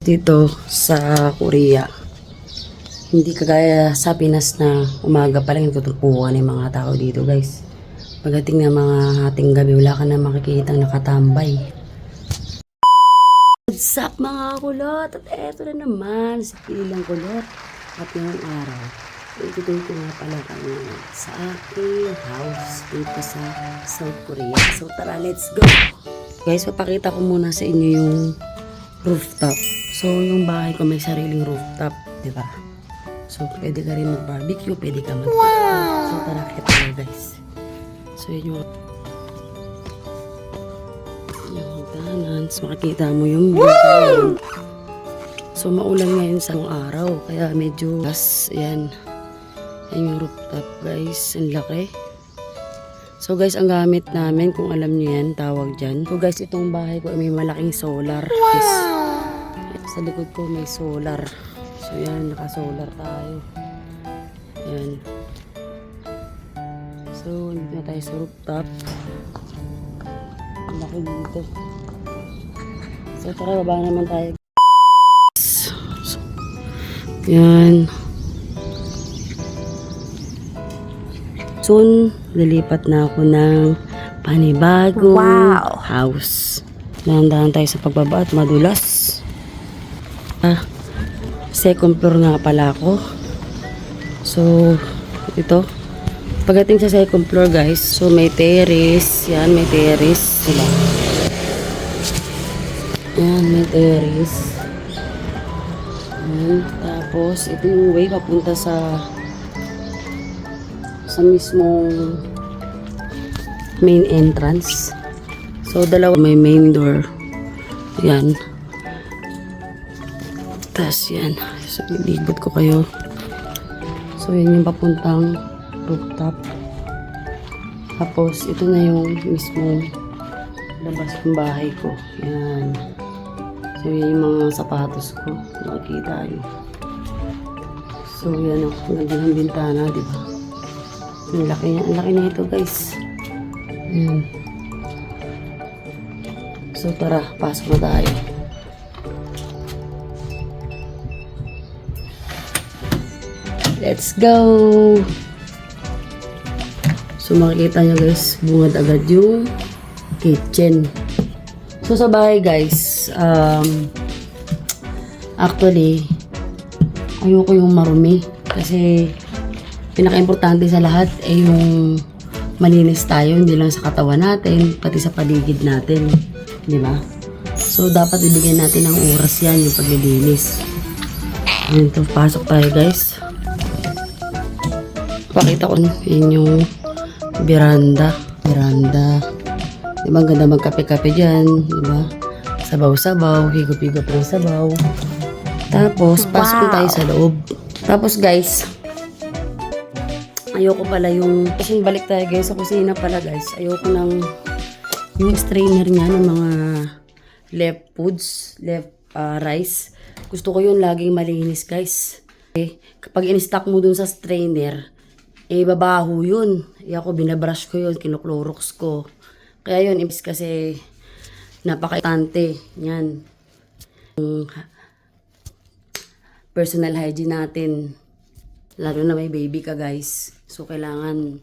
Dito sa Korea, hindi kagaya sa Pinas na umaga pa lang tutupuan ng mga tao dito, guys. Pagdating ng mga hating gabi, wala ka na makikitang nakatambay. What's up mga kulot? At eto na naman sa Pilang Kulot. At ngayong araw, itutuloy ko nga pala kayo sa aking house dito sa South Korea. So tara, let's go! Guys, papakita ko muna sa inyo yung rooftop. So, yung bahay ko may sariling rooftop, di ba? So, pwede ka rin mag-barbecue, pwede ka mag-barbecue. So, tara, kita tayo, guys. So, yun yung hagdanan. So, makikita mo yung view. So, maulan ngayon sa araw, kaya medyo gas, yan. Yan yung rooftop, guys. Ang laki. So, guys, ang gamit namin, kung alam niyo yan, tawag dyan. So, guys, itong bahay ko ay may malaking solar. Wow! Sa likod ko may solar. So yan, naka-solar tayo. Yan. So, nandito na tayo sa rooftop. Ang laki dito. So, tara, baba naman tayo. So, yan. Soon, lilipat na ako ng panibagong house. Dahan-dahan tayo sa pagbaba at madulas. Second floor nga pala ako. So, ito. Pagdating sa second floor, guys, so may terrace. Yan, may terrace. Diba? Yan, may terrace. Yan. Tapos, ito yung way papunta sa mismong main entrance. So, dalawa may main door. Yan. Tapos yan. So, ilibot ko kayo. So, yan yung papuntang rooftop. Tapos, ito na yung mismong labas ng bahay ko. Yan. So, yan yung mga sapatos ko. Makikita nyo. So, yan o. Ang ganda ng bintana, diba? Ang laki niya. Ang laki na ito, guys. Yan. So, tara. Pasok na tayo. Let's go! So, makikita nyo, guys, bungad agad yung kitchen. So, sa bahay, guys, actually, ayoko yung marumi. Kasi, pinaka-importante sa lahat ay yung malinis tayo, hindi lang sa katawan natin, pati sa paligid natin. Di ba? So, dapat ibigyan natin ng oras yan, yung paglilinis. Ayan to, pasok tayo, guys. Pakita ko yun yung veranda. Diba, ganda magkape-kape dyan. Diba? Sabaw-sabaw, higop-higop ng sabaw. Tapos, pasok tayo sa loob. Tapos, guys, ayoko pala yung, kasi balik tayo, guys, sa kusina pala, guys. Ayoko ng, yung strainer niya ng mga left foods, left rice. Gusto ko yun laging malinis, guys. Kapag in-stock mo dun sa strainer, babaho yun. Ako, binabrush ko yun, kinuklorox ko. Kaya yun, ibig kasi napaka-importante. Yan. Personal hygiene natin. Lalo na may baby ka, guys. So, kailangan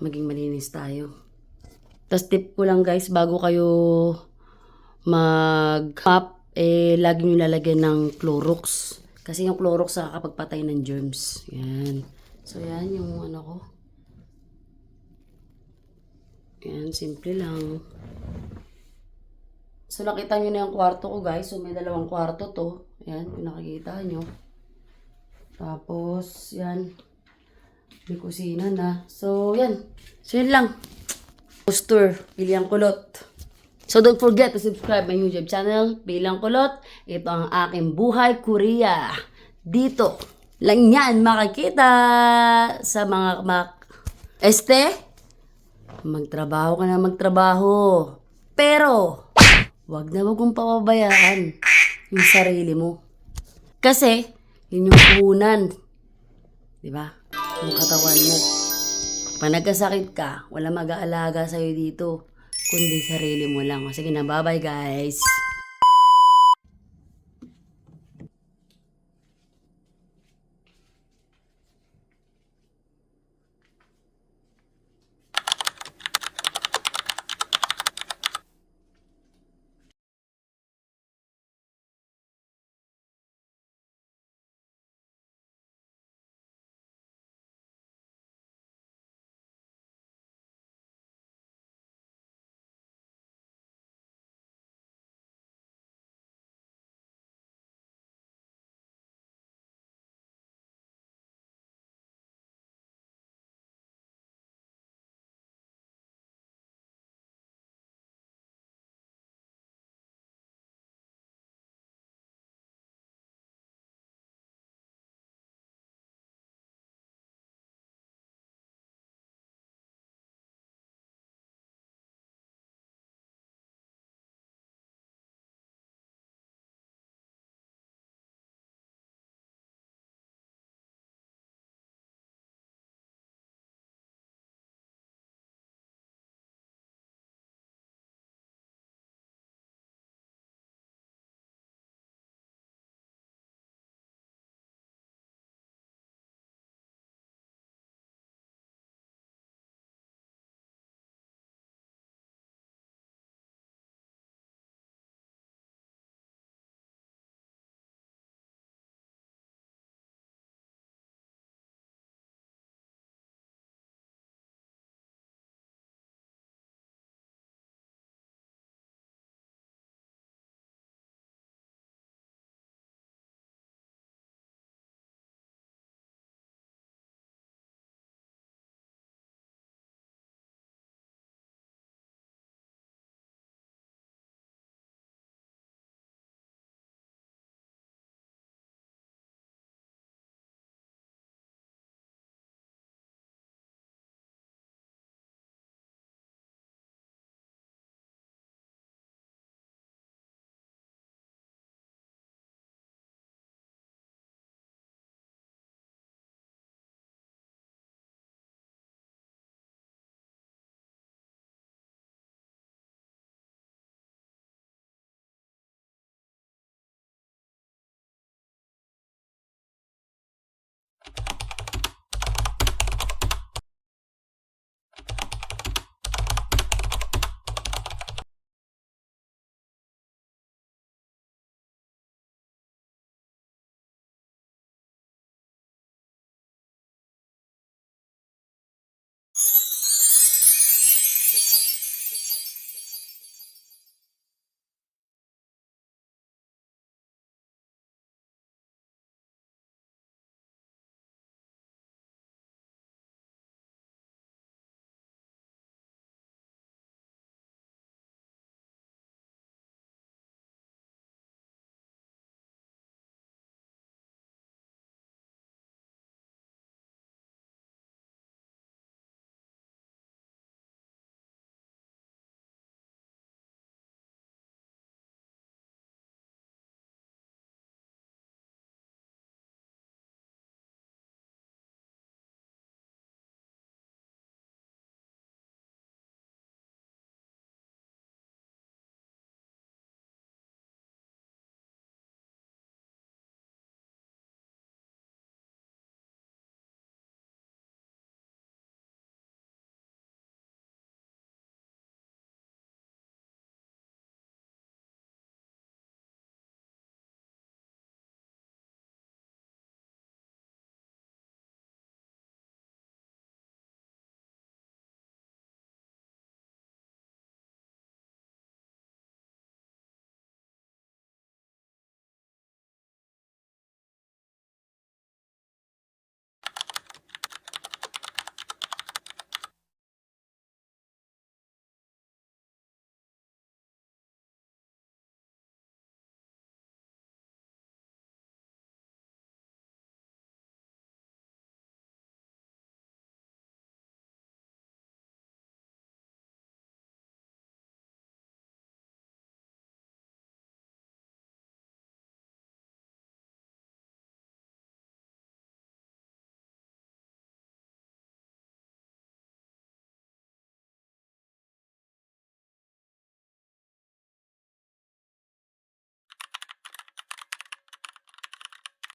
maging malinis tayo. Tapos, tip ko lang, guys, bago kayo mag-mop, lagi nyo lalagyan ng Clorox. Kasi yung Clorox nakakapagpatay ng germs. Yan. So, yan yung ano ko. Yan, simple lang. So, nakita nyo na yung kwarto ko, guys. So, may dalawang kwarto to. Yan, kung nakikita nyo. Tapos, yan. May kusina na. So, yan. So, yun lang. Poster, Pilang Kulot. So, don't forget to subscribe my YouTube channel, Pilang Kulot. Ito ang aking buhay Korea. Dito lang yan makikita sa mga magtrabaho ka na magtrabaho. Pero, wag na wag mong papabayaan yung sarili mo. Kasi, yun yung puhunan. Diba? Yung katawan mo. Pag nagkasakit ka, wala mag-aalaga sa'yo dito. Kundi sarili mo lang. Sige na, bye-bye guys.